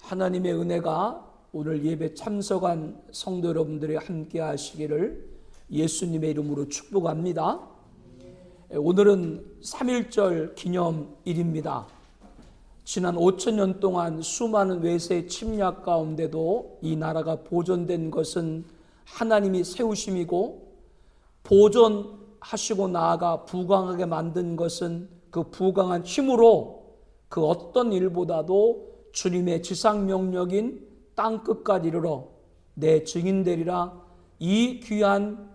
하나님의 은혜가 오늘 예배 참석한 성도 여러분들이 함께 하시기를 예수님의 이름으로 축복합니다. 오늘은 3.1절 기념일입니다. 지난 5,000년 동안 수많은 외세 침략 가운데도 이 나라가 보존된 것은 하나님이 세우심이고, 보존하시고 나아가 부강하게 만든 것은 그 부강한 힘으로 그 어떤 일보다도 주님의 지상명령인 땅끝까지 이르러 내 증인 되리라, 이 귀한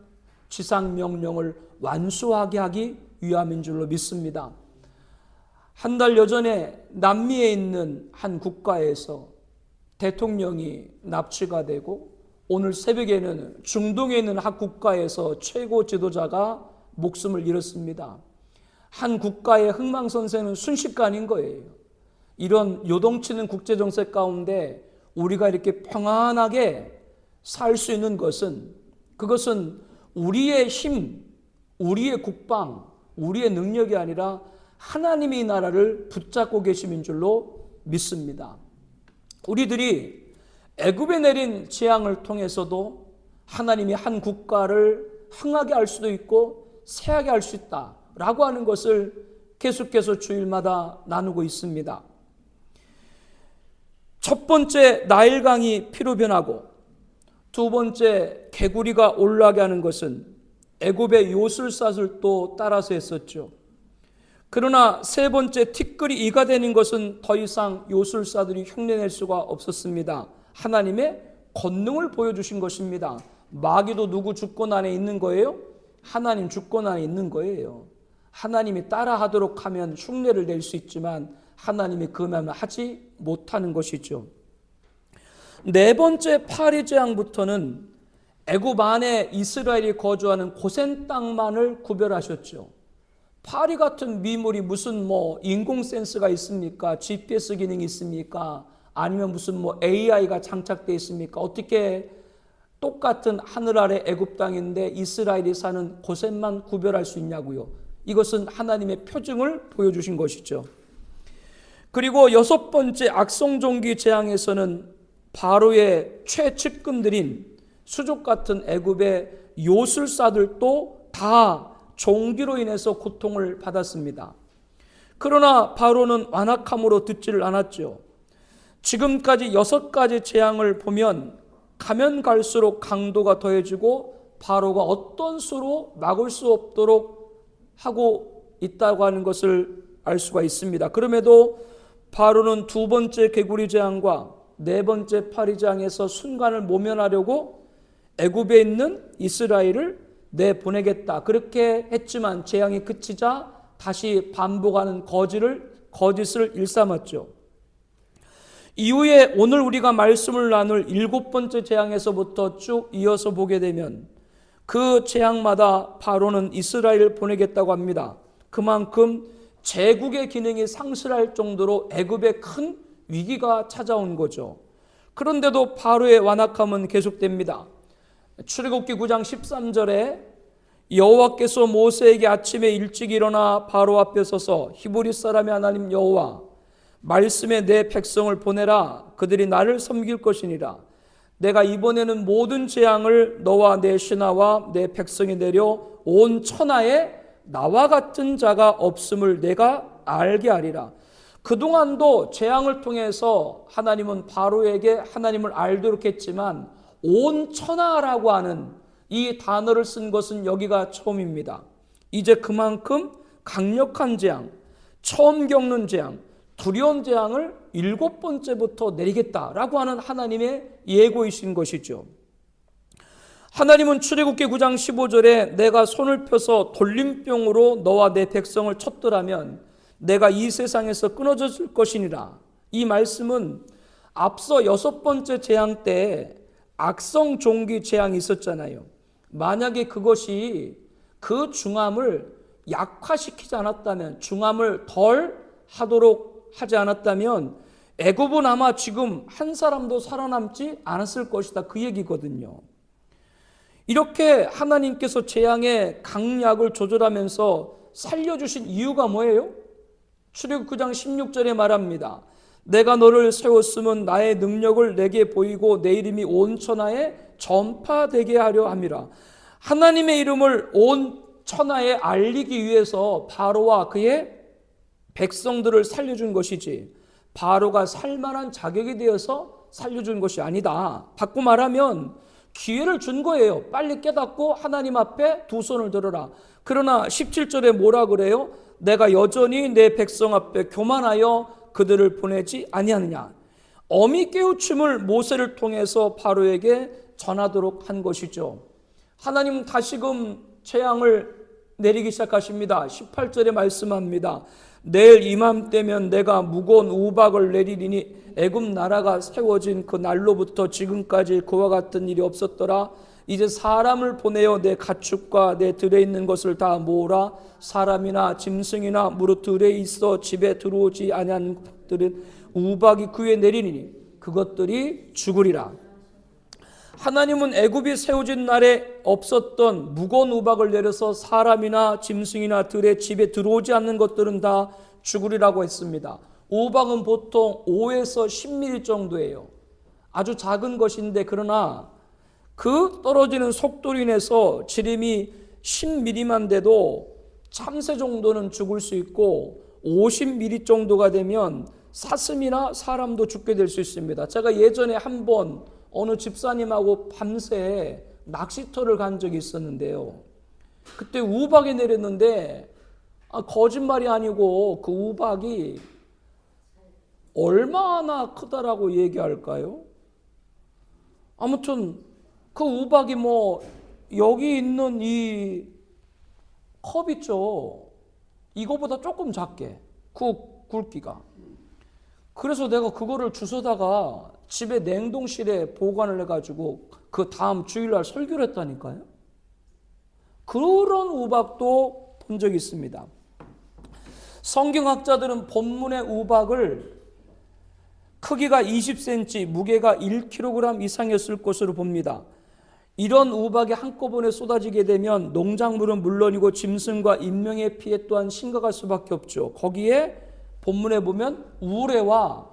지상명령을 완수하게 하기 위함인 줄로 믿습니다. 한 달여 전에 남미에 있는 한 국가에서 대통령이 납치가 되고, 오늘 새벽에는 중동에 있는 한 국가에서 최고 지도자가 목숨을 잃었습니다. 한 국가의 흥망성쇠는 순식간인 거예요. 이런 요동치는 국제정세 가운데 우리가 이렇게 평안하게 살 수 있는 것은, 그것은 우리의 힘, 우리의 국방, 우리의 능력이 아니라 하나님이 이 나라를 붙잡고 계심인 줄로 믿습니다. 우리들이 애굽에 내린 재앙을 통해서도 하나님이 한 국가를 흥하게 할 수도 있고 쇠하게 할 수 있다라고 하는 것을 계속해서 주일마다 나누고 있습니다. 첫 번째, 나일강이 피로 변하고, 두 번째, 개구리가 올라가게 하는 것은 애굽의 요술사를 또 따라서 했었죠. 그러나 세 번째, 티끌이 이가 되는 것은 더 이상 요술사들이 흉내낼 수가 없었습니다. 하나님의 권능을 보여주신 것입니다. 마귀도 누구 주권 안에 있는 거예요? 하나님 주권 안에 있는 거예요. 하나님이 따라하도록 하면 흉내를 낼 수 있지만 하나님이 그러면 하지 못하는 것이죠. 네 번째, 파리 재앙부터는 애굽 안에 이스라엘이 거주하는 고센 땅만을 구별하셨죠. 파리 같은 미물이 무슨 인공 센스가 있습니까? GPS 기능이 있습니까? 아니면 무슨 AI가 장착되어 있습니까? 어떻게 똑같은 하늘 아래 애굽 땅인데 이스라엘이 사는 고센만 구별할 수 있냐고요. 이것은 하나님의 표징을 보여주신 것이죠. 그리고 여섯 번째, 악성종기 재앙에서는 바로의 최측근들인 수족 같은 애굽의 요술사들도 다 종기로 인해서 고통을 받았습니다. 그러나 바로는 완악함으로 듣지를 않았죠. 지금까지 6가지 재앙을 보면 가면 갈수록 강도가 더해지고 바로가 어떤 수로 막을 수 없도록 하고 있다고 하는 것을 알 수가 있습니다. 그럼에도 바로는 두 번째 개구리 재앙과 네 번째 파리 재앙에서 순간을 모면하려고 애굽에 있는 이스라엘을 내보내겠다 그렇게 했지만 재앙이 그치자 다시 반복하는 거짓을 일삼았죠. 이후에 오늘 우리가 말씀을 나눌 7번째 재앙에서부터 쭉 이어서 보게 되면 그 재앙마다 바로는 이스라엘을 보내겠다고 합니다. 그만큼 제국의 기능이 상실할 정도로 애굽에 큰 위기가 찾아온 거죠. 그런데도 바로의 완악함은 계속됩니다. 출애굽기 9장 13절에 여호와께서 모세에게 아침에 일찍 일어나 바로 앞에 서서 히브리 사람의 하나님 여호와, 말씀에 내 백성을 보내라. 그들이 나를 섬길 것이니라. 내가 이번에는 모든 재앙을 너와 내 신하와 내 백성이 내려 온 천하에 나와 같은 자가 없음을 내가 알게 하리라. 그동안도 재앙을 통해서 하나님은 바로에게 하나님을 알도록 했지만 온 천하라고 하는 이 단어를 쓴 것은 여기가 처음입니다. 이제 그만큼 강력한 재앙, 처음 겪는 재앙, 두려운 재앙을 7번째부터 내리겠다라고 하는 하나님의 예고이신 것이죠. 하나님은 출애굽기 9장 15절에 내가 손을 펴서 돌림병으로 너와 내 백성을 쳤더라면 내가 이 세상에서 끊어졌을 것이니라. 이 말씀은 앞서 6번째 재앙 때 악성 종기 재앙이 있었잖아요. 만약에 그것이 그 중함을 약화시키지 않았다면, 중함을 덜 하도록 하지 않았다면 애굽은 아마 지금 한 사람도 살아남지 않았을 것이다, 그 얘기거든요. 이렇게 하나님께서 재앙의 강약을 조절하면서 살려주신 이유가 뭐예요? 출애굽 9장 16절에 말합니다. 내가 너를 세웠음은 나의 능력을 내게 보이고 내 이름이 온 천하에 전파되게 하려 함이라. 하나님의 이름을 온 천하에 알리기 위해서 바로와 그의 백성들을 살려준 것이지, 바로가 살만한 자격이 되어서 살려준 것이 아니다. 바꿔 말하면 기회를 준 거예요. 빨리 깨닫고 하나님 앞에 두 손을 들어라. 그러나 17절에 뭐라 그래요? 내가 여전히 내 백성 앞에 교만하여 그들을 보내지 아니하느냐. 어미 깨우침을 모세를 통해서 바로에게 전하도록 한 것이죠. 하나님은 다시금 재앙을 내리기 시작하십니다. 18절에 말씀합니다. 내일 이맘때면 내가 무거운 우박을 내리리니 애굽 나라가 세워진 그 날로부터 지금까지 그와 같은 일이 없었더라. 이제 사람을 보내어 내 가축과 내 들에 있는 것을 다 모으라. 사람이나 짐승이나 무릇 들에 있어 집에 들어오지 아니한 것들은 우박이 그 위에 내리니 그것들이 죽으리라. 하나님은 애굽이 세워진 날에 없었던 무거운 우박을 내려서 사람이나 짐승이나 들에 집에 들어오지 않는 것들은 다 죽으리라고 했습니다. 우박은 보통 5에서 10mm 정도예요. 아주 작은 것인데, 그러나 그 떨어지는 속도로 인해서 지름이 10mm만 돼도 참새 정도는 죽을 수 있고 50mm 정도가 되면 사슴이나 사람도 죽게 될 수 있습니다. 제가 예전에 한번 어느 집사님하고 밤새 낚시터를 간 적이 있었는데요. 그때 우박이 내렸는데 거짓말이 아니고 그 우박이 얼마나 크다라고 얘기할까요? 아무튼 그 우박이 여기 있는 이 컵 있죠. 이거보다 조금 작게 그 굵기가. 그래서 내가 그거를 주워다가 집에 냉동실에 보관을 해가지고 그 다음 주일날 설교를 했다니까요. 그런 우박도 본 적이 있습니다. 성경학자들은 본문의 우박을 크기가 20cm, 무게가 1kg 이상이었을 것으로 봅니다. 이런 우박이 한꺼번에 쏟아지게 되면 농작물은 물론이고 짐승과 인명의 피해 또한 심각할 수밖에 없죠. 거기에 본문에 보면 우레와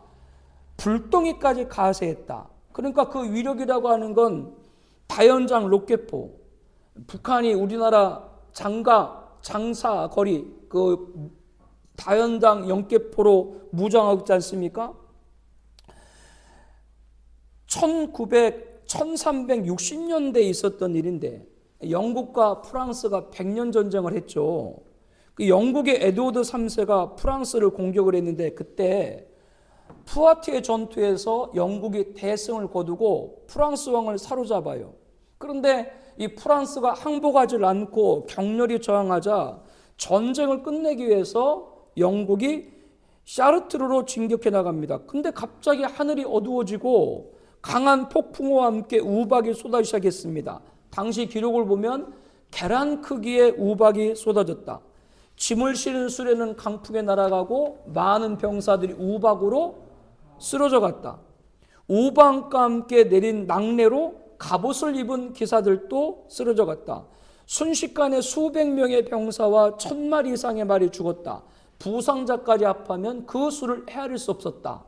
불덩이까지 가세했다. 그러니까 그 위력이라고 하는 건 다연장 로켓포, 북한이 우리나라 장사 거리 그 다연장 연계포로 무장하고 있지 않습니까? 1360년대에 있었던 일인데 영국과 프랑스가 100년 전쟁을 했죠. 그 영국의 에드워드 3세가 프랑스를 공격을 했는데 그때 푸아티에 전투에서 영국이 대승을 거두고 프랑스 왕을 사로잡아요. 그런데 이 프랑스가 항복하지 않고 격렬히 저항하자 전쟁을 끝내기 위해서 영국이 샤르트르로 진격해 나갑니다. 근데 갑자기 하늘이 어두워지고 강한 폭풍우와 함께 우박이 쏟아지기 시작했습니다. 당시 기록을 보면 계란 크기의 우박이 쏟아졌다. 짐을 실은 수레는 강풍에 날아가고 많은 병사들이 우박으로 쓰러져 갔다. 우박과 함께 내린 낙뢰로 갑옷을 입은 기사들도 쓰러져 갔다. 순식간에 수백 명의 병사와 1000마리 이상의 말이 죽었다. 부상자까지 합하면 그 수를 헤아릴 수 없었다.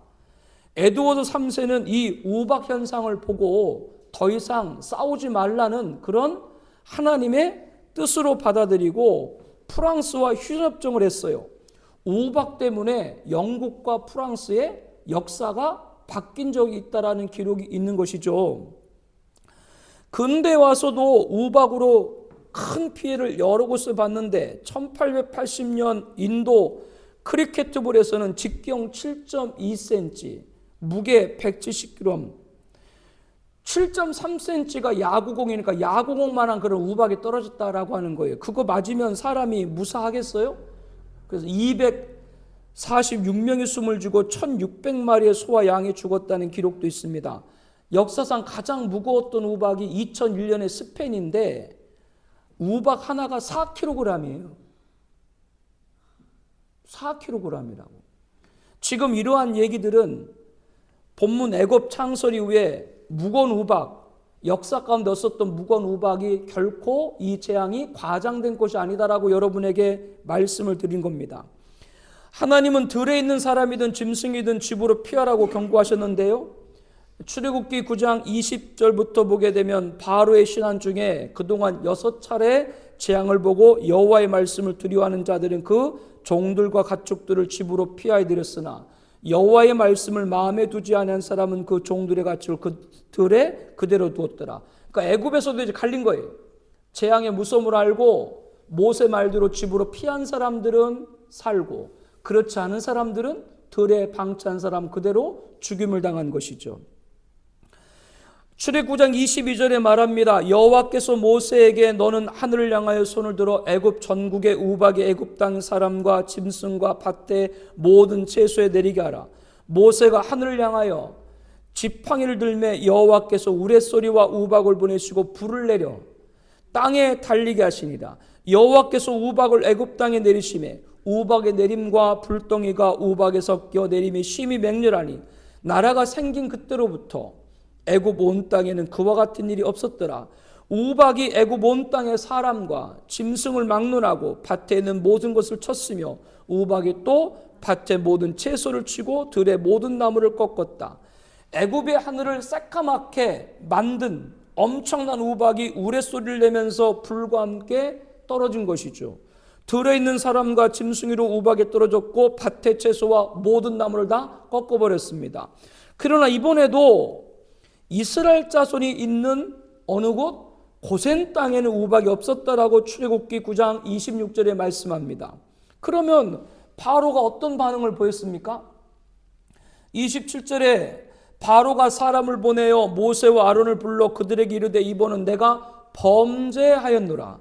에드워드 3세는 이 우박 현상을 보고 더 이상 싸우지 말라는 그런 하나님의 뜻으로 받아들이고 프랑스와 휴전협정을 했어요. 우박 때문에 영국과 프랑스의 역사가 바뀐 적이 있다라는 기록이 있는 것이죠. 근대 와서도 우박으로 큰 피해를 여러 곳에서 봤는데 1880년 인도 크리켓볼에서는 직경 7.2cm, 무게 170g, 7.3cm가 야구공이니까 야구공만한 그런 우박이 떨어졌다라고 하는 거예요. 그거 맞으면 사람이 무사하겠어요? 그래서 246명이 숨을 죽고 1600마리의 소와 양이 죽었다는 기록도 있습니다. 역사상 가장 무거웠던 우박이 2001년의 스페인인데 우박 하나가 4kg이에요. 4kg이라고. 지금 이러한 얘기들은 본문 애굽 창설 이후에 무거운 우박, 역사 가운데 없었던 무거운 우박이 결코 이 재앙이 과장된 것이 아니다라고 여러분에게 말씀을 드린 겁니다. 하나님은 들에 있는 사람이든 짐승이든 집으로 피하라고 경고하셨는데요. 출애굽기 9장 20절부터 보게 되면 바로의 신한 중에 그동안 6차례 재앙을 보고 여호와의 말씀을 두려워하는 자들은 그 종들과 가축들을 집으로 피하여 들였으나 여호와의 말씀을 마음에 두지 않은 사람은 그 종들의 가축을 그 들에 그대로 두었더라. 그러니까 애굽에서도 이제 갈린 거예요. 재앙의 무서움을 알고 모세 말대로 집으로 피한 사람들은 살고, 그렇지 않은 사람들은 들에 방치한 사람 그대로 죽임을 당한 것이죠. 출애굽 9장 22절에 말합니다. 여호와께서 모세에게 너는 하늘을 향하여 손을 들어 애굽 전국의 우박의 애굽 땅 사람과 짐승과 밭의 모든 채소에 내리게 하라. 모세가 하늘을 향하여 지팡이를 들매 여호와께서 우레소리와 우박을 보내시고 불을 내려 땅에 달리게 하시니라. 여호와께서 우박을 애굽 땅에 내리심에 우박의 내림과 불덩이가 우박에 섞여 내림이 심히 맹렬하니 나라가 생긴 그때로부터 애굽 온 땅에는 그와 같은 일이 없었더라. 우박이 애굽 온 땅의 사람과 짐승을 막론하고 밭에 있는 모든 것을 쳤으며 우박이 또 밭의 모든 채소를 치고 들의 모든 나무를 꺾었다. 애굽의 하늘을 새까맣게 만든 엄청난 우박이 우레소리를 내면서 불과 함께 떨어진 것이죠. 들에 있는 사람과 짐승이로 우박에 떨어졌고 밭의 채소와 모든 나무를 다 꺾어버렸습니다. 그러나 이번에도 이스라엘 자손이 있는 어느 곳 고센 땅에는 우박이 없었다라고 출애굽기 9장 26절에 말씀합니다. 그러면 바로가 어떤 반응을 보였습니까? 27절에 바로가 사람을 보내어 모세와 아론을 불러 그들에게 이르되 이번은 내가 범죄하였노라.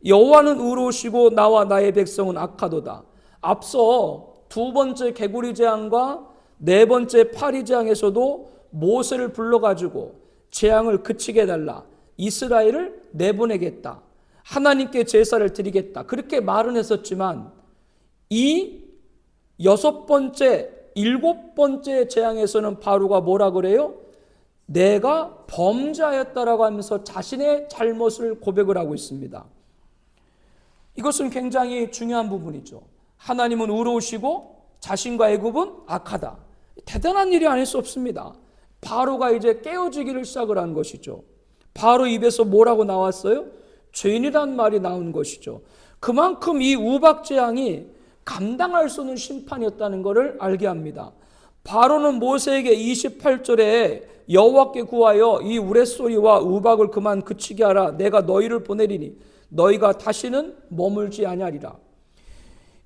여호와는 의로우시고 나와 나의 백성은 악하도다. 앞서 두 번째 개구리 재앙과 네 번째 파리 재앙에서도 모세를 불러가지고 재앙을 그치게 해달라. 이스라엘을 내보내겠다. 하나님께 제사를 드리겠다. 그렇게 말은 했었지만 이 여섯 번째, 일곱 번째 재앙에서는 바로가 뭐라 그래요? 내가 범죄하였다라고 하면서 자신의 잘못을 고백을 하고 있습니다. 이것은 굉장히 중요한 부분이죠. 하나님은 의로우시고 자신과 애굽은 악하다. 대단한 일이 아닐 수 없습니다. 바로가 이제 깨어지기를 시작을 한 것이죠. 바로 입에서 뭐라고 나왔어요? 죄인이란 말이 나온 것이죠. 그만큼 이 우박 재앙이 감당할 수 없는 심판이었다는 것을 알게 합니다. 바로는 모세에게 28절에 여호와께 구하여 이 우레소리와 우박을 그만 그치게 하라. 내가 너희를 보내리니 너희가 다시는 머물지 아니하리라.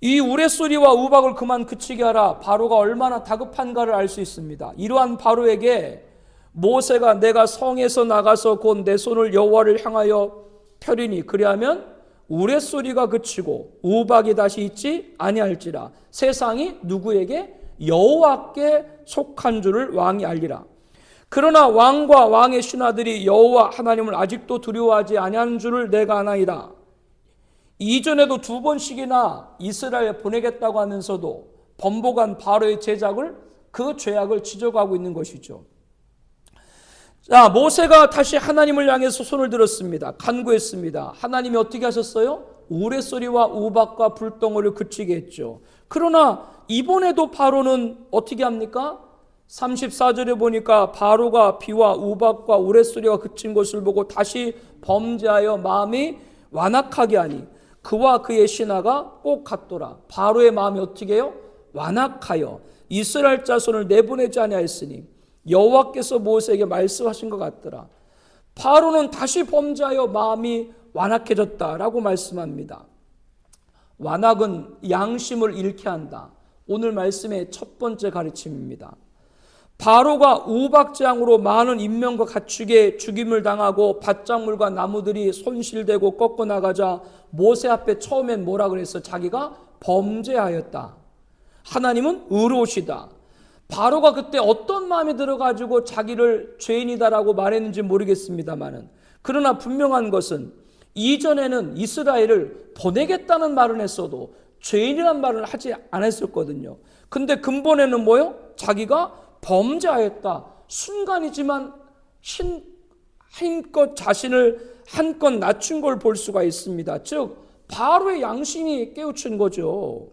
이 우레소리와 우박을 그만 그치게 하라. 바로가 얼마나 다급한가를 알 수 있습니다. 이러한 바로에게 모세가 내가 성에서 나가서 곧 내 손을 여호와를 향하여 펴리니 그리하면 우레소리가 그치고 우박이 다시 있지 아니할지라. 세상이 누구에게? 여호와께 속한 줄을 왕이 알리라. 그러나 왕과 왕의 신하들이 여호와 하나님을 아직도 두려워하지 아니하는 줄을 내가 아나이다. 이전에도 두 번씩이나 이스라엘에 보내겠다고 하면서도 번복한 바로의 제작을 그 죄악을 지적하고 있는 것이죠. 자, 모세가 다시 하나님을 향해서 손을 들었습니다. 간구했습니다. 하나님이 어떻게 하셨어요? 우레소리와 우박과 불덩어리를 그치게 했죠. 그러나 이번에도 바로는 어떻게 합니까? 34절에 보니까 바로가 비와 우박과 우레소리가 그친 것을 보고 다시 범죄하여 마음이 완악하게 하니 그와 그의 신하가 꼭 같더라. 바로의 마음이 어떻게 해요? 완악하여 이스라엘 자손을 내보내지 아니하였으니 여호와께서 모세에게 말씀하신 것 같더라. 바로는 다시 범죄하여 마음이 완악해졌다라고 말씀합니다. 완악은 양심을 잃게 한다. 오늘 말씀의 첫 번째 가르침입니다. 바로가 우박재앙으로 많은 인명과 가축의 죽임을 당하고 밭작물과 나무들이 손실되고 꺾어나가자 모세 앞에 처음엔 뭐라 그랬어? 자기가 범죄하였다. 하나님은 의로우시다. 바로가 그때 어떤 마음이 들어가지고 자기를 죄인이다라고 말했는지 모르겠습니다만은, 그러나 분명한 것은 이전에는 이스라엘을 보내겠다는 말을 했어도 죄인이란 말을 하지 않았었거든요. 근데 근본에는 뭐요? 자기가 범죄하였다. 순간이지만 힘껏 자신을 한껏 낮춘 걸 볼 수가 있습니다. 즉 바로의 양심이 깨우친 거죠.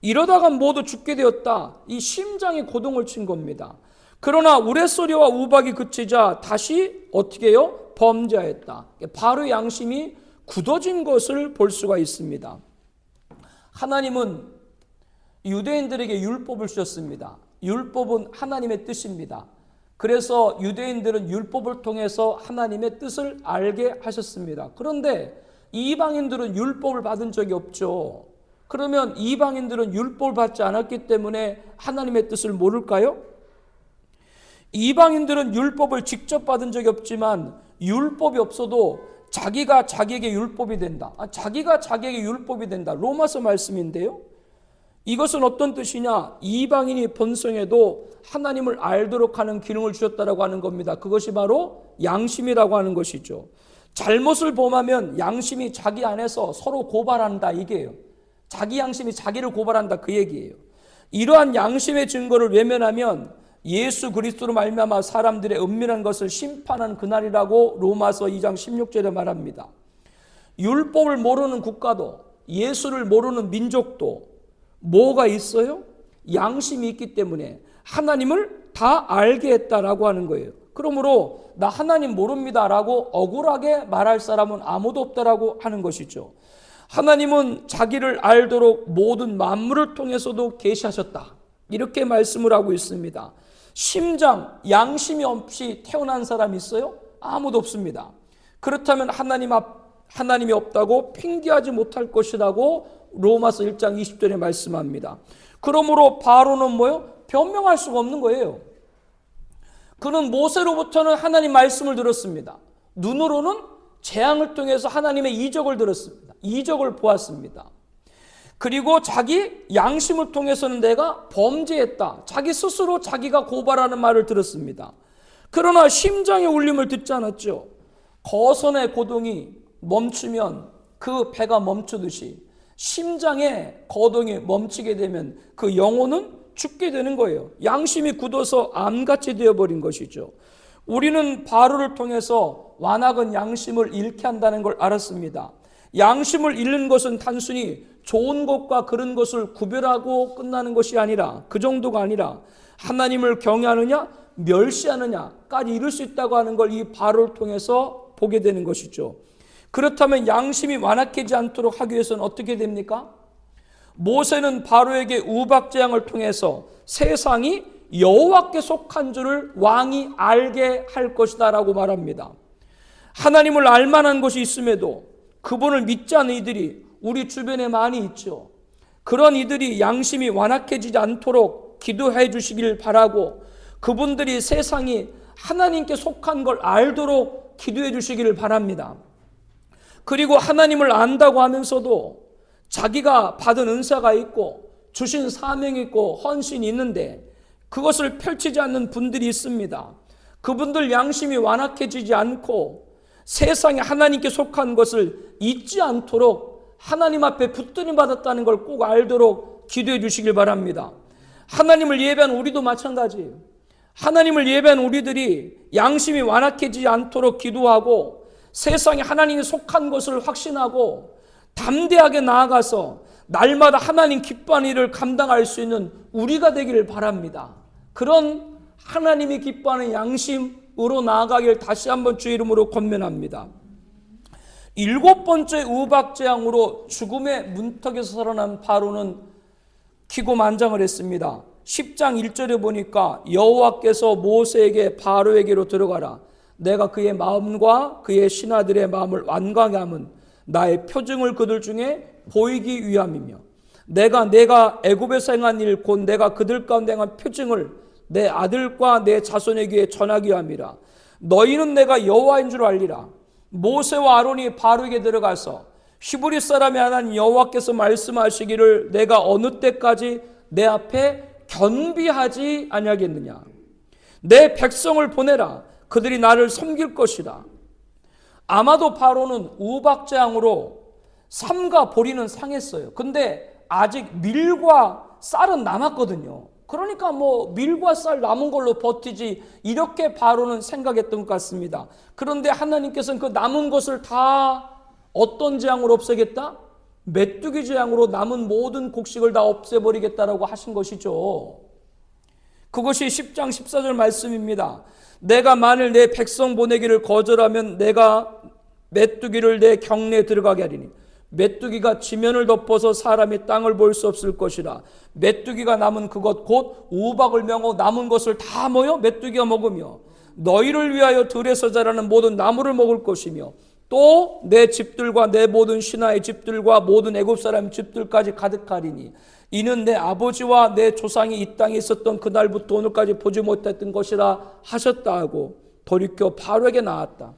이러다가 모두 죽게 되었다. 이 심장에 고동을 친 겁니다. 그러나 우레소리와 우박이 그치자 다시 어떻게 해요? 범죄하였다. 바로 양심이 굳어진 것을 볼 수가 있습니다. 하나님은 유대인들에게 율법을 주셨습니다. 율법은 하나님의 뜻입니다. 그래서 유대인들은 율법을 통해서 하나님의 뜻을 알게 하셨습니다. 그런데 이방인들은 율법을 받은 적이 없죠. 그러면 이방인들은 율법을 받지 않았기 때문에 하나님의 뜻을 모를까요? 이방인들은 율법을 직접 받은 적이 없지만 율법이 없어도 자기가 자기에게 율법이 된다. 자기가 자기에게 율법이 된다. 로마서 말씀인데요. 이것은 어떤 뜻이냐? 이방인이 본성에도 하나님을 알도록 하는 기능을 주셨다라고 하는 겁니다. 그것이 바로 양심이라고 하는 것이죠. 잘못을 범하면 양심이 자기 안에서 서로 고발한다 이게요. 자기 양심이 자기를 고발한다 그 얘기예요. 이러한 양심의 증거를 외면하면 예수 그리스도로 말미암아 사람들의 은밀한 것을 심판하는 그날이라고 로마서 2장 16절에 말합니다. 율법을 모르는 국가도 예수를 모르는 민족도 뭐가 있어요? 양심이 있기 때문에 하나님을 다 알게 했다라고 하는 거예요. 그러므로 나 하나님 모릅니다라고 억울하게 말할 사람은 아무도 없다라고 하는 것이죠. 하나님은 자기를 알도록 모든 만물을 통해서도 계시하셨다. 이렇게 말씀을 하고 있습니다. 심장, 양심이 없이 태어난 사람이 있어요? 아무도 없습니다. 그렇다면 하나님이 없다고 핑계하지 못할 것이라고 로마서 1장 20절에 말씀합니다. 그러므로 바로는 뭐요? 변명할 수가 없는 거예요. 그는 모세로부터는 하나님 말씀을 들었습니다. 눈으로는 재앙을 통해서 하나님의 이적을 들었습니다. 이적을 보았습니다. 그리고 자기 양심을 통해서는 내가 범죄했다. 자기 스스로 자기가 고발하는 말을 들었습니다. 그러나 심장의 울림을 듣지 않았죠. 거선의 고동이 멈추면 그 배가 멈추듯이 심장의 거동이 멈추게 되면 그 영혼은 죽게 되는 거예요. 양심이 굳어서 암같이 되어버린 것이죠. 우리는 바로를 통해서 완악한 양심을 잃게 한다는 걸 알았습니다. 양심을 잃는 것은 단순히 좋은 것과 그런 것을 구별하고 끝나는 것이 아니라 그 정도가 아니라 하나님을 경외하느냐 멸시하느냐까지 이룰 수 있다고 하는 걸 이 바로를 통해서 보게 되는 것이죠. 그렇다면 양심이 완악해지지 않도록 하기 위해서는 어떻게 됩니까? 모세는 바로에게 우박재앙을 통해서 세상이 여호와께 속한 줄을 왕이 알게 할 것이다 라고 말합니다. 하나님을 알만한 것이 있음에도 그분을 믿지 않는 이들이 우리 주변에 많이 있죠. 그런 이들이 양심이 완악해지지 않도록 기도해 주시길 바라고 그분들이 세상이 하나님께 속한 걸 알도록 기도해 주시기를 바랍니다. 그리고 하나님을 안다고 하면서도 자기가 받은 은사가 있고 주신 사명이 있고 헌신이 있는데 그것을 펼치지 않는 분들이 있습니다. 그분들 양심이 완악해지지 않고 세상에 하나님께 속한 것을 잊지 않도록 하나님 앞에 붙들림 받았다는 걸 꼭 알도록 기도해 주시길 바랍니다. 하나님을 예배한 우리도 마찬가지예요. 하나님을 예배한 우리들이 양심이 완악해지지 않도록 기도하고 세상에 하나님이 속한 것을 확신하고 담대하게 나아가서 날마다 하나님 기뻐하는 일을 감당할 수 있는 우리가 되기를 바랍니다. 그런 하나님이 기뻐하는 양심으로 나아가길 다시 한번 주의 이름으로 권면합니다. 7번째 우박재앙으로 죽음의 문턱에서 살아난 바로는 기고만장을 했습니다. 10장 1절에 보니까 여호와께서 모세에게 바로에게로 들어가라. 내가 그의 마음과 그의 신하들의 마음을 완강하게 함은 나의 표징을 그들 중에 보이기 위함이며 내가 애굽에서 행한 일 곧 내가 그들 가운데 행한 표징을 내 아들과 내 자손에게 전하기 위함이라. 너희는 내가 여호와인 줄 알리라. 모세와 아론이 바로에게 들어가서 히브리 사람의 하나님 여호와께서 말씀하시기를 내가 어느 때까지 내 앞에 견비하지 아니하겠느냐. 내 백성을 보내라. 그들이 나를 섬길 것이다. 아마도 바로는 우박재앙으로 삼가 보리는 상했어요. 근데 아직 밀과 쌀은 남았거든요. 그러니까 밀과 쌀 남은 걸로 버티지 이렇게 바로는 생각했던 것 같습니다. 그런데 하나님께서는 그 남은 것을 다 어떤 재앙으로 없애겠다? 메뚜기 재앙으로 남은 모든 곡식을 다 없애버리겠다라고 하신 것이죠. 그것이 10장 14절 말씀입니다. 내가 만일 내 백성 보내기를 거절하면 내가 메뚜기를 내 경내에 들어가게 하리니 메뚜기가 지면을 덮어서 사람이 땅을 볼 수 없을 것이라. 메뚜기가 남은 그것 곧 우박을 명하고 남은 것을 다 모여 메뚜기가 먹으며 너희를 위하여 들에서 자라는 모든 나무를 먹을 것이며 또 내 집들과 내 모든 신하의 집들과 모든 애굽 사람 집들까지 가득하리니 이는 내 아버지와 내 조상이 이 땅에 있었던 그날부터 오늘까지 보지 못했던 것이라 하셨다 하고 돌이켜 바로에게 나왔다.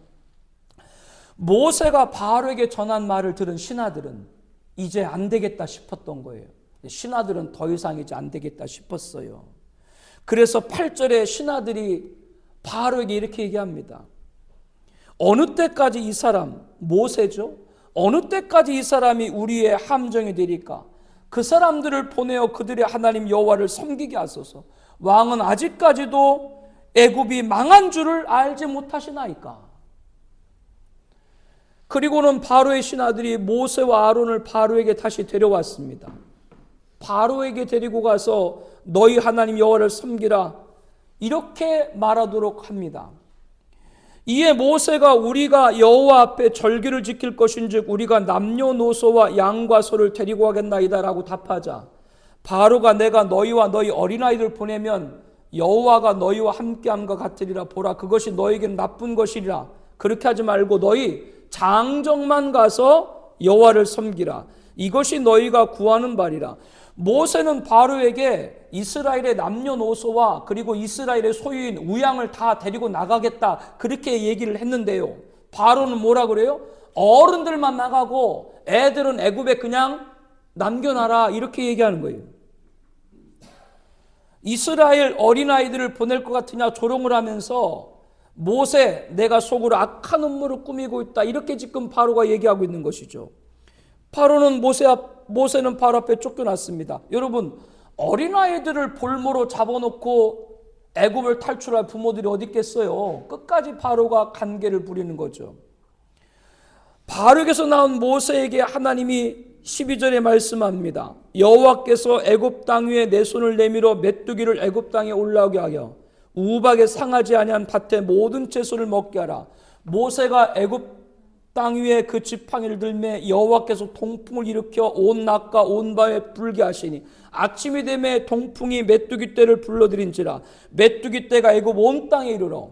모세가 바로에게 전한 말을 들은 신하들은 이제 안 되겠다 싶었던 거예요. 신하들은 더 이상 이제 안 되겠다 싶었어요. 그래서 8절에 신하들이 바로에게 이렇게 얘기합니다. 어느 때까지 이 사람, 모세죠? 어느 때까지 이 사람이 우리의 함정이 되리까? 그 사람들을 보내어 그들의 하나님 여호와를 섬기게 하소서. 왕은 아직까지도 애굽이 망한 줄을 알지 못하시나이까? 그리고는 바로의 신하들이 모세와 아론을 바로에게 다시 데려왔습니다. 바로에게 데리고 가서 너희 하나님 여호와를 섬기라 이렇게 말하도록 합니다. 이에 모세가 우리가 여호와 앞에 절기를 지킬 것인즉 우리가 남녀노소와 양과 소를 데리고 가겠나이다 라고 답하자 바로가 내가 너희와 너희 어린아이들 보내면 여호와가 너희와 함께함과 같으리라. 보라 그것이 너희에게는 나쁜 것이리라. 그렇게 하지 말고 너희 장정만 가서 여호와를 섬기라. 이것이 너희가 구하는 바리라. 모세는 바로에게 이스라엘의 남녀노소와 그리고 이스라엘의 소유인 우양을 다 데리고 나가겠다 그렇게 얘기를 했는데요. 바로는 뭐라 그래요? 어른들만 나가고 애들은 애굽에 그냥 남겨놔라 이렇게 얘기하는 거예요. 이스라엘 어린아이들을 보낼 것 같으냐 조롱을 하면서 모세 내가 속으로 악한 음모를 꾸미고 있다 이렇게 지금 바로가 얘기하고 있는 것이죠. 모세는 바로 앞에 쫓겨났습니다. 여러분 어린아이들을 볼모로 잡아놓고 애굽을 탈출할 부모들이 어디 있겠어요. 끝까지 바로가 간계를 부리는 거죠. 바로에게서 나온 모세에게 하나님이 12절에 말씀합니다. 여호와께서 애굽 땅 위에 내 손을 내밀어 메뚜기를 애굽 땅에 올라오게 하여 우박에 상하지 아니한 밭에 모든 채소를 먹게 하라. 모세가 애굽 땅 위에 그 지팡이를 들매 여호와께서 동풍을 일으켜 온 낮과 온 밤에 불게 하시니 아침이 되매 동풍이 메뚜기 떼를 불러들인지라. 메뚜기 떼가 애굽 온 땅에 이르러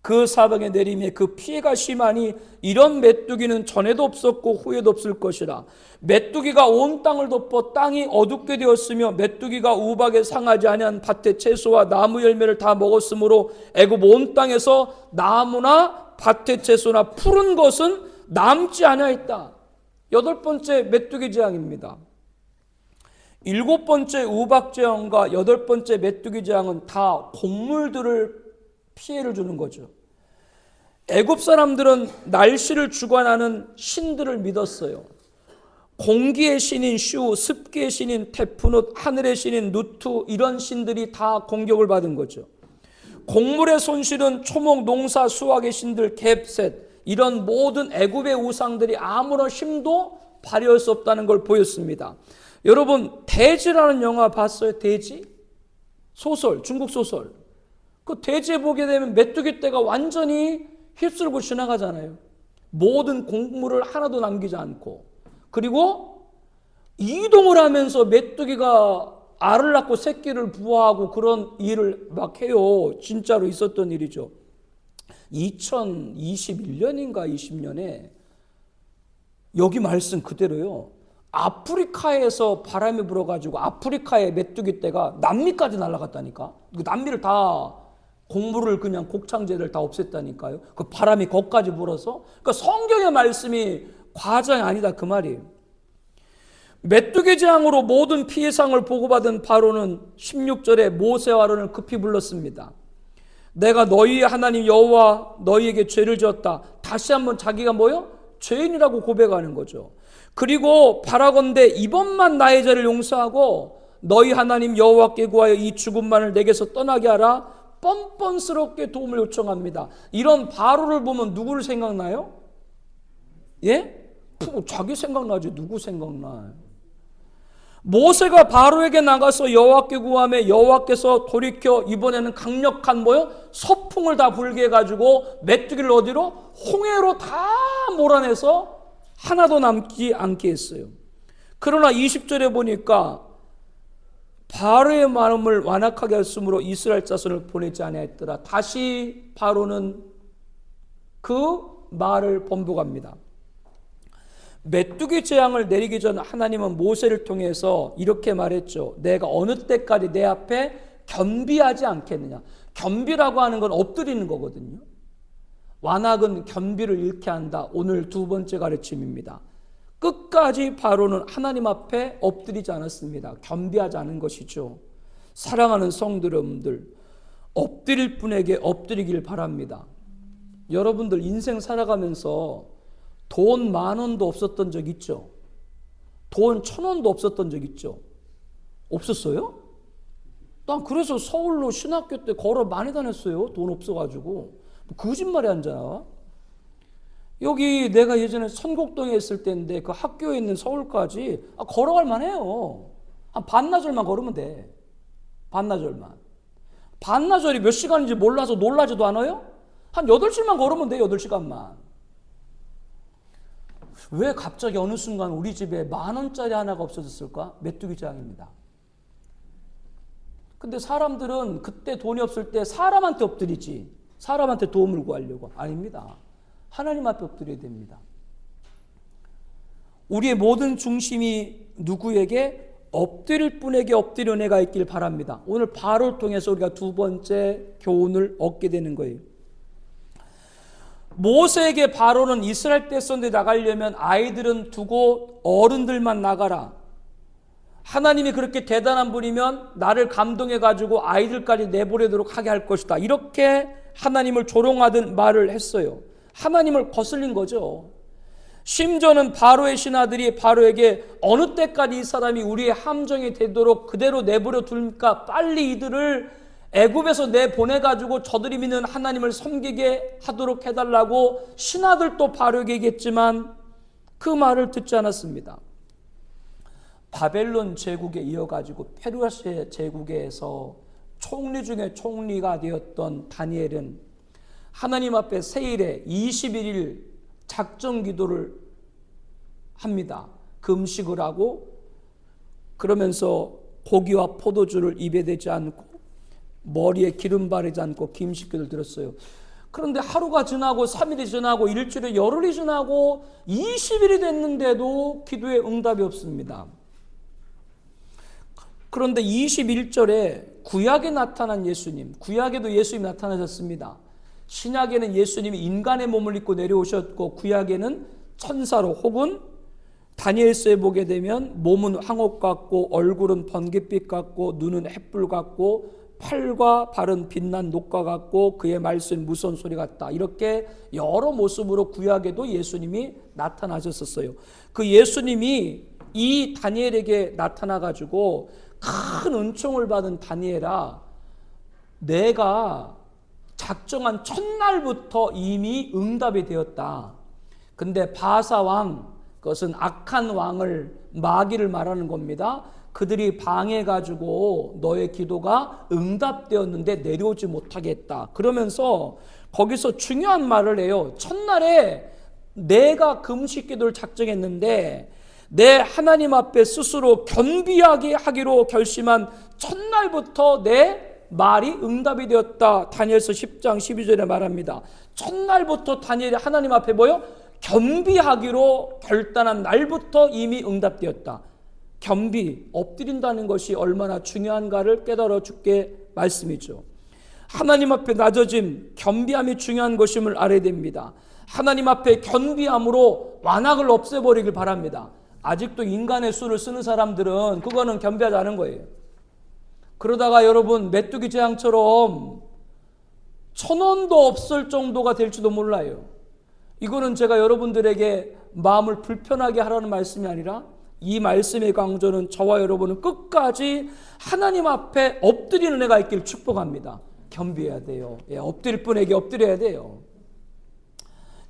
그 사방에 내림에 그 피해가 심하니 이런 메뚜기는 전에도 없었고 후에도 없을 것이라. 메뚜기가 온 땅을 덮어 땅이 어둡게 되었으며 메뚜기가 우박에 상하지 아니한 밭의 채소와 나무 열매를 다 먹었으므로 애굽 온 땅에서 나무나 밭의 채소나 푸른 것은 남지 아니하였다. 8번째 메뚜기 재앙입니다. 7번째 우박 재앙과 8번째 메뚜기 재앙은 다 곡물들을 피해를 주는 거죠. 애굽 사람들은 날씨를 주관하는 신들을 믿었어요. 공기의 신인 슈, 습기의 신인 테프눕, 하늘의 신인 누투 이런 신들이 다 공격을 받은 거죠. 곡물의 손실은 초목, 농사, 수확의 신들 갭셋 이런 모든 애굽의 우상들이 아무런 힘도 발휘할 수 없다는 걸 보였습니다. 여러분 대지라는 영화 봤어요? 대지? 소설, 중국 소설. 그 대지에 보게 되면 메뚜기 떼가 완전히 휩쓸고 지나가잖아요. 모든 곡물을 하나도 남기지 않고. 그리고 이동을 하면서 메뚜기가 알을 낳고 새끼를 부화하고 그런 일을 막 해요. 진짜로 있었던 일이죠. 2021년인가 20년에 여기 말씀 그대로요. 아프리카에서 바람이 불어가지고 아프리카의 메뚜기 떼가 남미까지 날아갔다니까. 남미를 다 곡물을 그냥 곡창제를 다 없앴다니까요. 그 바람이 거기까지 불어서. 그러니까 성경의 말씀이 과장이 아니다 그 말이에요. 메뚜기 재앙으로 모든 피해상을 보고받은 바로는 16절에 모세와 아론을 급히 불렀습니다. 내가 너희의 하나님 여호와 너희에게 죄를 지었다. 다시 한번 자기가 뭐요? 죄인이라고 고백하는 거죠. 그리고 바라건대 이번만 나의 죄를 용서하고 너희 하나님 여호와께 구하여 이 죽음만을 내게서 떠나게 하라. 뻔뻔스럽게 도움을 요청합니다. 이런 바로를 보면 누구를 생각나요? 예? 자기 생각나지 누구 생각나? 모세가 바로에게 나가서 여호와께 구하며 여호와께서 돌이켜 이번에는 강력한 뭐요? 서풍을 다 불게 해가지고 메뚜기를 어디로? 홍해로 다 몰아내서 하나도 남지 않게 했어요. 그러나 20절에 보니까 바로의 마음을 완악하게 했으므로 이스라엘 자손을 보내지 아니하였더라. 다시 바로는 그 말을 번복합니다. 메뚜기 재앙을 내리기 전 하나님은 모세를 통해서 이렇게 말했죠. 내가 어느 때까지 내 앞에 겸비하지 않겠느냐. 겸비라고 하는 건 엎드리는 거거든요. 완악은 겸비를 잃게 한다. 오늘 두 번째 가르침입니다. 끝까지 바로는 하나님 앞에 엎드리지 않았습니다. 겸비하지 않은 것이죠. 사랑하는 성도 여러분들, 엎드릴 분에게 엎드리길 바랍니다. 여러분들 인생 살아가면서 돈 10,000원도 없었던 적 있죠? 돈 1,000원도 없었던 적 있죠? 없었어요? 난 그래서 서울로 신학교 때 걸어 많이 다녔어요. 돈 없어가지고. 거짓말이 앉아. 여기 내가 예전에 선곡동에 있을 때인데 그 학교에 있는 서울까지 걸어갈 만해요. 한 반나절만 걸으면 돼. 반나절만. 반나절이 몇 시간인지 몰라서 놀라지도 않아요? 한 8시간 걸으면 돼. 8시간만. 왜 갑자기 어느 순간 우리 집에 10,000원짜리 하나가 없어졌을까? 메뚜기 재앙입니다. 근데 사람들은 그때 돈이 없을 때 사람한테 엎드리지, 사람한테 도움을 구하려고. 아닙니다. 하나님 앞에 엎드려야 됩니다. 우리의 모든 중심이 누구에게? 엎드릴 분에게 엎드려 내가 있길 바랍니다. 오늘 바로를 통해서 우리가 두 번째 교훈을 얻게 되는 거예요. 모세에게 바로는 이스라엘 백성들이 나가려면 아이들은 두고 어른들만 나가라. 하나님이 그렇게 대단한 분이면 나를 감동해가지고 아이들까지 내보내도록 하게 할 것이다. 이렇게 하나님을 조롱하던 말을 했어요. 하나님을 거슬린 거죠. 심지어는 바로의 신하들이 바로에게 어느 때까지 이 사람이 우리의 함정이 되도록 그대로 내버려 둘까? 빨리 이들을 애굽에서 내보내가지고 저들이 믿는 하나님을 섬기게 하도록 해달라고 신하들도 바로에게 얘기했지만 그 말을 듣지 않았습니다. 바벨론 제국에 이어가지고 페르시아 제국에서 총리 중에 총리가 되었던 다니엘은 하나님 앞에 세일에 21일 작정 기도를 합니다. 금식을 하고 그러면서 고기와 포도주를 입에 대지 않고 머리에 기름 바르지 않고 김식기도를 드렸어요. 그런데 하루가 지나고 3일이 지나고 일주일에 열흘이 지나고 20일이 됐는데도 기도에 응답이 없습니다. 그런데 21절에 구약에 나타난 예수님, 구약에도 예수님이 나타나셨습니다. 신약에는 예수님이 인간의 몸을 입고 내려오셨고 구약에는 천사로 혹은 다니엘서에 보게 되면 몸은 황옥 같고 얼굴은 번갯빛 같고 눈은 햇불 같고 팔과 발은 빛난 녹과 같고 그의 말씀은 무서운 소리 같다. 이렇게 여러 모습으로 구약에도 예수님이 나타나셨었어요. 그 예수님이 이 다니엘에게 나타나가지고 큰 은총을 받은 다니엘아, 내가 작정한 첫날부터 이미 응답이 되었다. 근데 바사왕, 그것은 악한 왕을 마귀를 말하는 겁니다. 그들이 방해가지고 너의 기도가 응답되었는데 내려오지 못하게 했다. 그러면서 거기서 중요한 말을 해요. 첫날에 내가 금식 기도를 작정했는데 내 하나님 앞에 스스로 겸비하게 하기로 결심한 첫날부터 내 말이 응답이 되었다. 다니엘서 10장 12절에 말합니다. 첫날부터 다니엘이 하나님 앞에 뭐요? 겸비하기로 결단한 날부터 이미 응답되었다. 겸비, 엎드린다는 것이 얼마나 중요한가를 깨달아 주께 말씀이죠. 하나님 앞에 낮아짐, 겸비함이 중요한 것임을 알아야 됩니다. 하나님 앞에 겸비함으로 완악을 없애버리길 바랍니다. 아직도 인간의 수를 쓰는 사람들은 그거는 겸비하지 않은 거예요. 그러다가 여러분 메뚜기 재앙처럼 1,000원도 없을 정도가 될지도 몰라요. 이거는 제가 여러분들에게 마음을 불편하게 하라는 말씀이 아니라 이 말씀의 강조는 저와 여러분은 끝까지 하나님 앞에 엎드리는 애가 있기를 축복합니다. 겸비해야 돼요. 예, 엎드릴 분에게 엎드려야 돼요.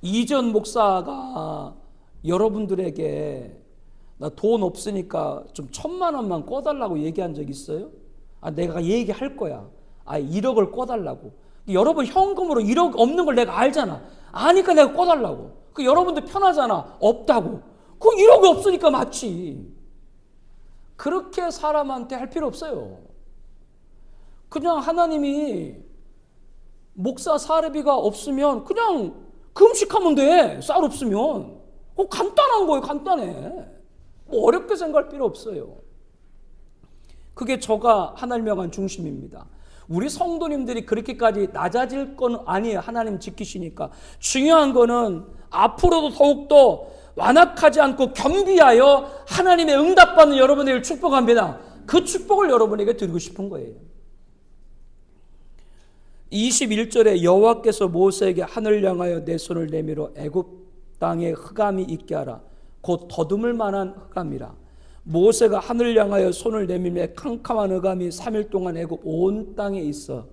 이전 목사가 여러분들에게 나 돈 없으니까 좀 1,000만 원만 꿔달라고 얘기한 적 있어요? 내가 얘기할 거야. 1억을 꿔달라고. 여러분 현금으로 1억 없는 걸 내가 알잖아. 아니까 내가 꿔달라고. 여러분들 편하잖아. 없다고. 1억이 없으니까 맞지. 그렇게 사람한테 할 필요 없어요. 그냥 하나님이 목사 사례비가 없으면 그냥 금식하면 돼. 쌀 없으면. 간단한 거예요. 간단해. 어렵게 생각할 필요 없어요. 그게 저가 하나님에 관한 중심입니다. 우리 성도님들이 그렇게까지 낮아질 건 아니에요. 하나님 지키시니까. 중요한 거는 앞으로도 더욱더 완악하지 않고 겸비하여 하나님의 응답받는 여러분에게 축복합니다. 그 축복을 여러분에게 드리고 싶은 거예요. 21절에 여호와께서 모세에게 하늘 향하여 내 손을 내밀어 애굽 땅에 흑암이 있게 하라. 곧 더듬을 만한 흑암이라. 모세가 하늘 향하여 손을 내밀매 캄캄한 흑암이 3일 동안 애굽 온 땅에 있어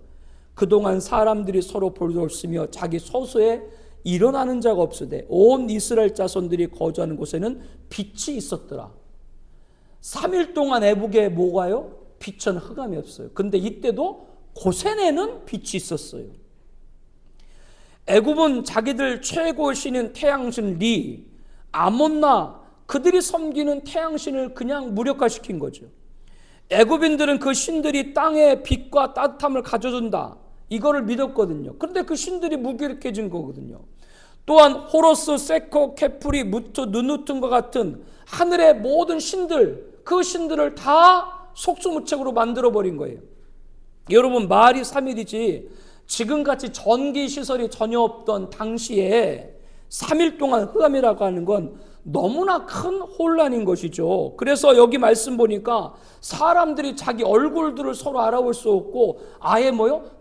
그동안 사람들이 서로 볼돌쓰며 자기 소수에 일어나는 자가 없으되 온 이스라엘 자손들이 거주하는 곳에는 빛이 있었더라. 3일 동안 애굽에 뭐가요? 빛은 흑암이 없어요. 근데 이때도 고센에는 빛이 있었어요. 애굽은 자기들 최고 신인 태양신 리, 아몬나 그들이 섬기는 태양신을 그냥 무력화시킨 거죠. 애굽인들은 그 신들이 땅에 빛과 따뜻함을 가져준다. 이거를 믿었거든요. 그런데 그 신들이 무기력해진 거거든요. 또한 호로스, 세코, 케프리, 무트, 누누튼과 같은 하늘의 모든 신들, 그 신들을 다 속수무책으로 만들어버린 거예요. 여러분 말이 3일이지 지금같이 전기시설이 전혀 없던 당시에 3일 동안 흑암이라고 하는 건 너무나 큰 혼란인 것이죠. 그래서 여기 말씀 보니까 사람들이 자기 얼굴들을 서로 알아볼 수 없고 아예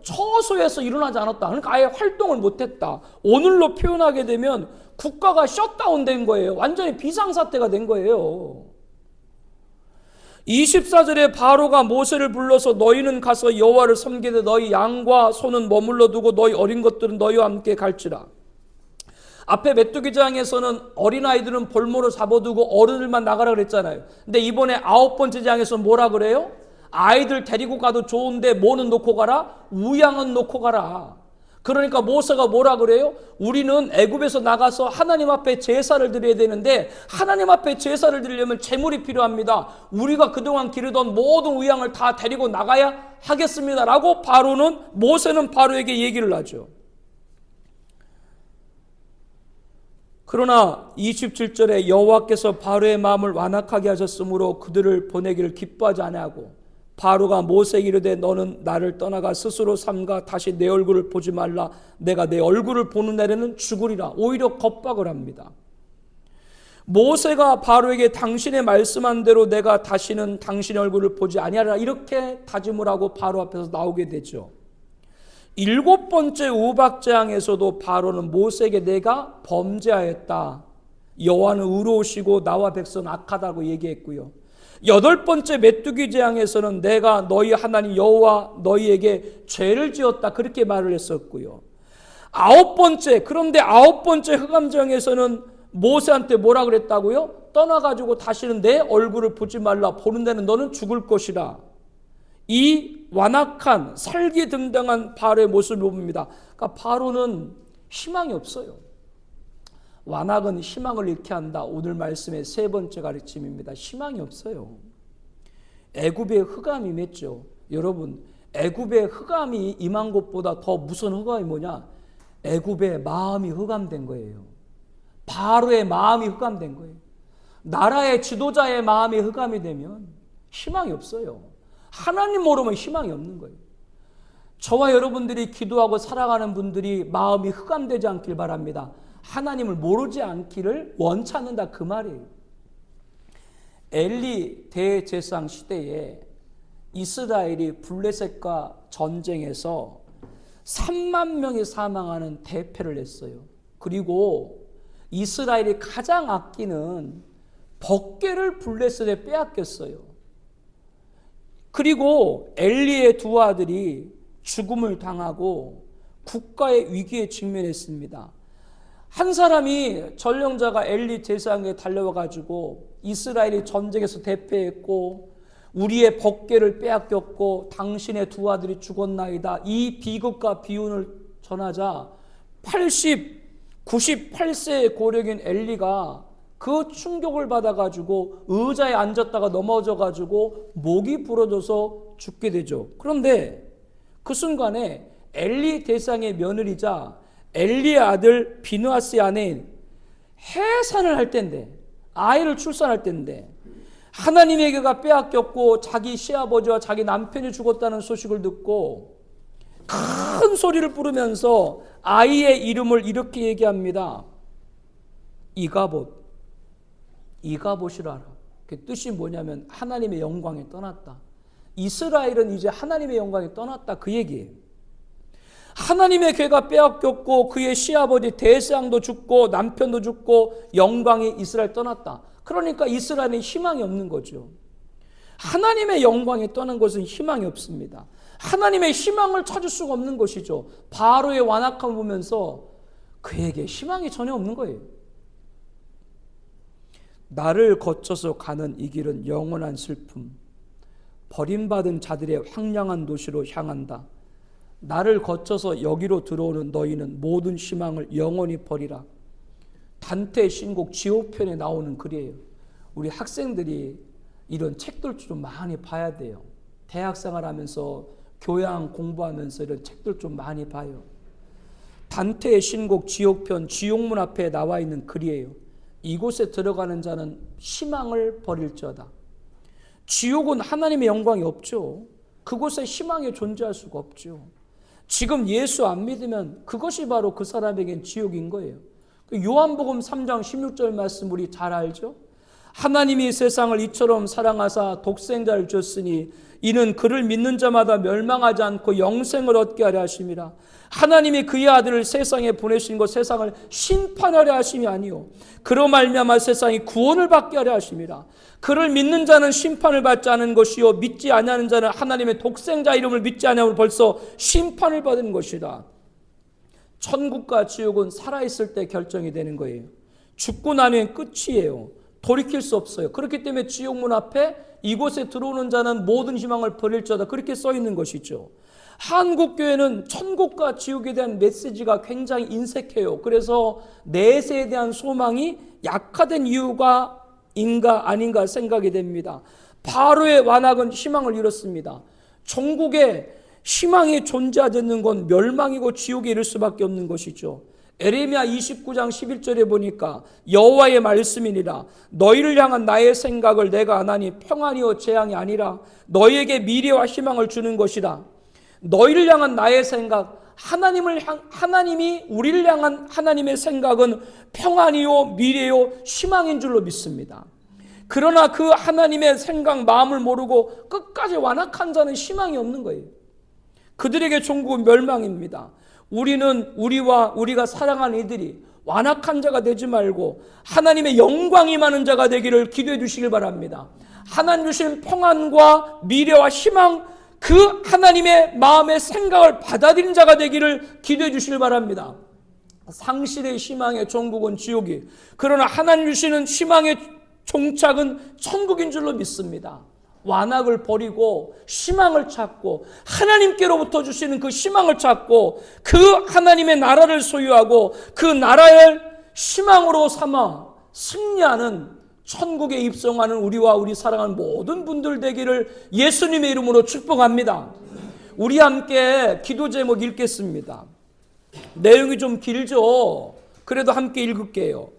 처소에서 일어나지 않았다. 그러니까 아예 활동을 못했다. 오늘로 표현하게 되면 국가가 셧다운된 거예요. 완전히 비상사태가 된 거예요. 24절에 바로가 모세를 불러서 너희는 가서 여호와를 섬기되 너희 양과 소는 머물러 두고 너희 어린 것들은 너희와 함께 갈지라. 앞에 메뚜기장에서는 어린아이들은 볼모로 잡아두고 어른들만 나가라 그랬잖아요. 근데 이번에 9번째 장에서 뭐라 그래요? 아이들 데리고 가도 좋은데 뭐는 놓고 가라? 우양은 놓고 가라. 그러니까 모세가 뭐라 그래요? 우리는 애굽에서 나가서 하나님 앞에 제사를 드려야 되는데 하나님 앞에 제사를 드리려면 제물이 필요합니다. 우리가 그동안 기르던 모든 우양을 다 데리고 나가야 하겠습니다. 라고 모세는 바로에게 얘기를 하죠. 그러나 27절에 여호와께서 바로의 마음을 완악하게 하셨으므로 그들을 보내기를 기뻐하지 아니하고 바로가 모세에게 이르되 너는 나를 떠나가 스스로 삼가 다시 내 얼굴을 보지 말라. 내가 내 얼굴을 보는 날에는 죽으리라. 오히려 겁박을 합니다. 모세가 바로에게 당신의 말씀한 대로 내가 다시는 당신의 얼굴을 보지 아니하리라 이렇게 다짐을 하고 바로 앞에서 나오게 되죠. 7번째 우박재앙에서도 바로는 모세에게 내가 범죄하였다. 여호와는 의로우시고 나와 백성은 악하다고 얘기했고요. 8번째 메뚜기 재앙에서는 내가 너희 하나님 여호와 너희에게 죄를 지었다 그렇게 말을 했었고요. 9번째 그런데 9번째 흑암재앙에서는 모세한테 뭐라 그랬다고요? 떠나가지고 다시는 내 얼굴을 보지 말라. 보는 데는 너는 죽을 것이라. 이 완악한 살기등등한 바로의 모습을 봅니다. 그러니까 바로는 희망이 없어요. 완악은 희망을 잃게 한다. 오늘 말씀의 3번째 가르침입니다. 희망이 없어요. 애굽의 흑암이 맺죠. 여러분 애굽의 흑암이 임한 것보다 더 무서운 흑암이 뭐냐? 애굽의 마음이 흑암된 거예요. 바로의 마음이 흑암된 거예요. 나라의 지도자의 마음이 흑암이 되면 희망이 없어요. 하나님 모르면 희망이 없는 거예요. 저와 여러분들이 기도하고 살아가는 분들이 마음이 흑암되지 않길 바랍니다. 하나님을 모르지 않기를 원치 않는다 그 말이에요. 엘리 대제사장 시대에 이스라엘이 블레셋과 전쟁에서 3만 명이 사망하는 대패를 했어요. 그리고 이스라엘이 가장 아끼는 법궤를 블레셋에 빼앗겼어요. 그리고 엘리의 두 아들이 죽음을 당하고 국가의 위기에 직면했습니다. 한 사람이 전령자가 엘리 제사장에 달려와 가지고 이스라엘이 전쟁에서 대패했고 우리의 법궤를 빼앗겼고 당신의 두 아들이 죽었나이다. 이 비극과 비운을 전하자 98세의 고령인 엘리가 그 충격을 받아가지고 의자에 앉았다가 넘어져가지고 목이 부러져서 죽게 되죠. 그런데 그 순간에 엘리 대상의 며느리자 엘리의 아들 비느하스의 아내인 해산을 할 때인데, 아이를 출산할 때인데 하나님에게가 빼앗겼고 자기 시아버지와 자기 남편이 죽었다는 소식을 듣고 큰 소리를 부르면서 아이의 이름을 이렇게 얘기합니다. 이가봇이라. 그 뜻이 뭐냐면 하나님의 영광이 떠났다. 이스라엘은 이제 하나님의 영광이 떠났다, 그 얘기예요. 하나님의 괴가 빼앗겼고 그의 시아버지 대세왕도 죽고 남편도 죽고 영광이 이스라엘 떠났다. 그러니까 이스라엘은 희망이 없는 거죠. 하나님의 영광이 떠난 것은 희망이 없습니다. 하나님의 희망을 찾을 수가 없는 것이죠. 바로의 완악함을 보면서 그에게 희망이 전혀 없는 거예요. 나를 거쳐서 가는 이 길은 영원한 슬픔, 버림받은 자들의 황량한 도시로 향한다. 나를 거쳐서 여기로 들어오는 너희는 모든 희망을 영원히 버리라. 단테의 신곡 지옥편에 나오는 글이에요. 우리 학생들이 이런 책들 좀 많이 봐야 돼요. 대학생활 하면서 교양 공부하면서 이런 책들 좀 많이 봐요. 단테의 신곡 지옥편, 지옥문 앞에 나와 있는 글이에요. 이곳에 들어가는 자는 희망을 버릴지어다. 지옥은 하나님의 영광이 없죠. 그곳에 희망이 존재할 수가 없죠. 지금 예수 안 믿으면 그것이 바로 그 사람에겐 지옥인 거예요. 요한복음 3장 16절 말씀 우리 잘 알죠? 하나님이 세상을 이처럼 사랑하사 독생자를 줬으니 이는 그를 믿는 자마다 멸망하지 않고 영생을 얻게 하려 하심이라. 하나님이 그의 아들을 세상에 보내신 것 세상을 심판하려 하심이 아니요 그로 말미암아 세상이 구원을 받게 하려 하심이라. 그를 믿는 자는 심판을 받지 않은 것이요 믿지 아니하는 자는 하나님의 독생자 이름을 믿지 아니하므로 벌써 심판을 받은 것이다. 천국과 지옥은 살아있을 때 결정이 되는 거예요. 죽고 나면 끝이에요. 돌이킬 수 없어요. 그렇기 때문에 지옥문 앞에 이곳에 들어오는 자는 모든 희망을 버릴지어다 그렇게 써 있는 것이죠. 한국교회는 천국과 지옥에 대한 메시지가 굉장히 인색해요. 그래서 내세에 대한 소망이 약화된 이유가 인가 아닌가 생각이 됩니다. 바로의 완악은 희망을 잃었습니다. 전국에 희망이 존재하지 않는 건 멸망이고 지옥에 이를 수밖에 없는 것이죠. 에레미야 29장 11절에 보니까 여호와의 말씀이니라. 너희를 향한 나의 생각을 내가 아나니 평안이요 재앙이 아니라 너희에게 미래와 희망을 주는 것이라. 너희를 향한 나의 생각, 하나님이 우리를 향한 하나님의 생각은 평안이요 미래요 희망인 줄로 믿습니다. 그러나 그 하나님의 생각 마음을 모르고 끝까지 완악한 자는 희망이 없는 거예요. 그들에게 천국은 멸망입니다. 우리는 우리가 사랑하는 이들이 완악한 자가 되지 말고 하나님의 영광이 많은 자가 되기를 기도해 주시길 바랍니다. 하나님 주신 평안과 미래와 희망, 그 하나님의 마음의 생각을 받아들인 자가 되기를 기도해 주시길 바랍니다. 상실의 희망의 종국은 지옥이, 그러나 하나님 주시는 희망의 종착은 천국인 줄로 믿습니다. 완악을 버리고 희망을 찾고 하나님께로부터 주시는 그 희망을 찾고 그 하나님의 나라를 소유하고 그 나라를 희망으로 삼아 승리하는 천국에 입성하는 우리와 우리 사랑하는 모든 분들 되기를 예수님의 이름으로 축복합니다. 우리 함께 기도 제목 읽겠습니다. 내용이 좀 길죠? 그래도 함께 읽을게요.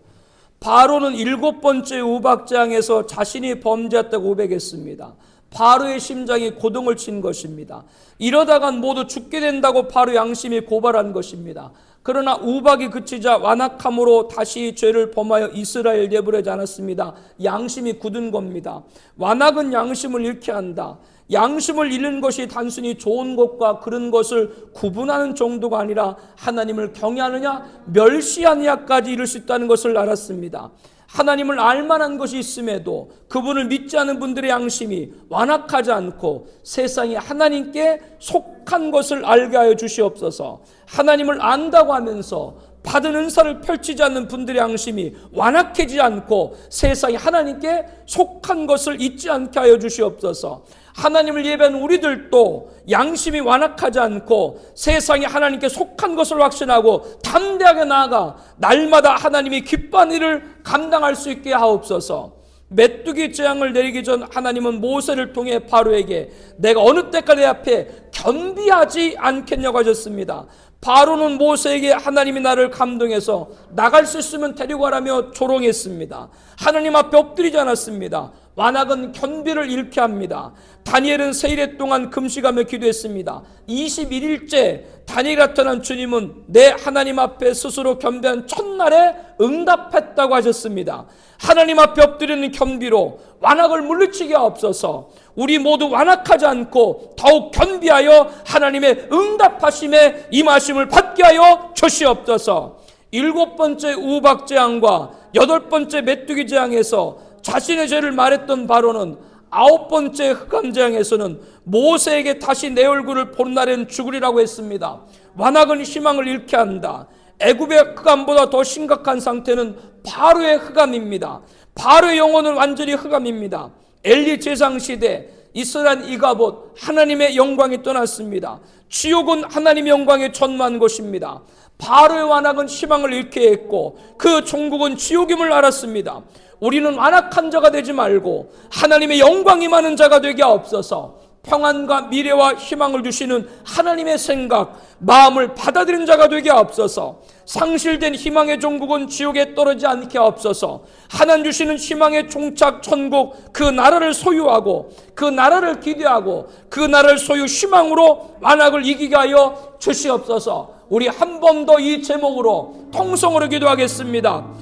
바로는 7번째 우박장에서 자신이 범죄했다고 고백했습니다. 바로의 심장이 고동을 친 것입니다. 이러다간 모두 죽게 된다고 바로 양심이 고발한 것입니다. 그러나 우박이 그치자 완악함으로 다시 죄를 범하여 이스라엘 내보내지 않았습니다. 양심이 굳은 겁니다. 완악은 양심을 잃게 한다. 양심을 잃는 것이 단순히 좋은 것과 그런 것을 구분하는 정도가 아니라 하나님을 경외하느냐 멸시하느냐까지 이룰 수 있다는 것을 알았습니다. 하나님을 알만한 것이 있음에도 그분을 믿지 않은 분들의 양심이 완악하지 않고 세상이 하나님께 속한 것을 알게 하여 주시옵소서. 하나님을 안다고 하면서 받은 은사를 펼치지 않는 분들의 양심이 완악해지지 않고 세상이 하나님께 속한 것을 잊지 않게 하여 주시옵소서. 하나님을 예배하는 우리들도 양심이 완악하지 않고 세상이 하나님께 속한 것을 확신하고 담대하게 나아가 날마다 하나님이 기뻐하는 일을 감당할 수 있게 하옵소서. 메뚜기 재앙을 내리기 전 하나님은 모세를 통해 바로에게 내가 어느 때까지 내 앞에 겸비하지 않겠냐고 하셨습니다. 바로는 모세에게 하나님이 나를 감동해서 나갈 수 있으면 데리고 가라며 조롱했습니다. 하나님 앞에 엎드리지 않았습니다. 완악은 겸비를 잃게 합니다. 다니엘은 세일에 동안 금식하며 기도했습니다. 21일째 다니엘이 나타난 주님은 내 하나님 앞에 스스로 겸비한 첫날에 응답했다고 하셨습니다. 하나님 앞에 엎드리는 겸비로 완악을 물리치게 하옵소서. 우리 모두 완악하지 않고 더욱 겸비하여 하나님의 응답하심에 임하심을 받게 하여 주시옵소서. 7번째 우박재앙과 8번째 메뚜기 재앙에서 자신의 죄를 말했던 바로는 9번째 흑암재앙에서는 모세에게 다시 내 얼굴을 본 날엔 죽으리라고 했습니다. 완악은 희망을 잃게 한다. 애굽의 흑암보다 더 심각한 상태는 바로의 흑암입니다. 바로의 영혼은 완전히 흑암입니다. 엘리 제상 시대 이스라엘 이가봇 하나님의 영광이 떠났습니다. 지옥은 하나님의 영광에 전무한 곳입니다. 바로의 완악은 희망을 잃게 했고 그 종국은 지옥임을 알았습니다. 우리는 완악한 자가 되지 말고 하나님의 영광이 많은 자가 되게 하옵소서. 평안과 미래와 희망을 주시는 하나님의 생각, 마음을 받아들이는 자가 되게 하옵소서. 상실된 희망의 종국은 지옥에 떨어지지 않게 하옵소서. 하나님 주시는 희망의 종착 천국, 그 나라를 소유하고 그 나라를 기대하고 그 나라를 소유 희망으로 완악을 이기게 하여 주시옵소서. 우리 한 번 더 이 제목으로 통성으로 기도하겠습니다.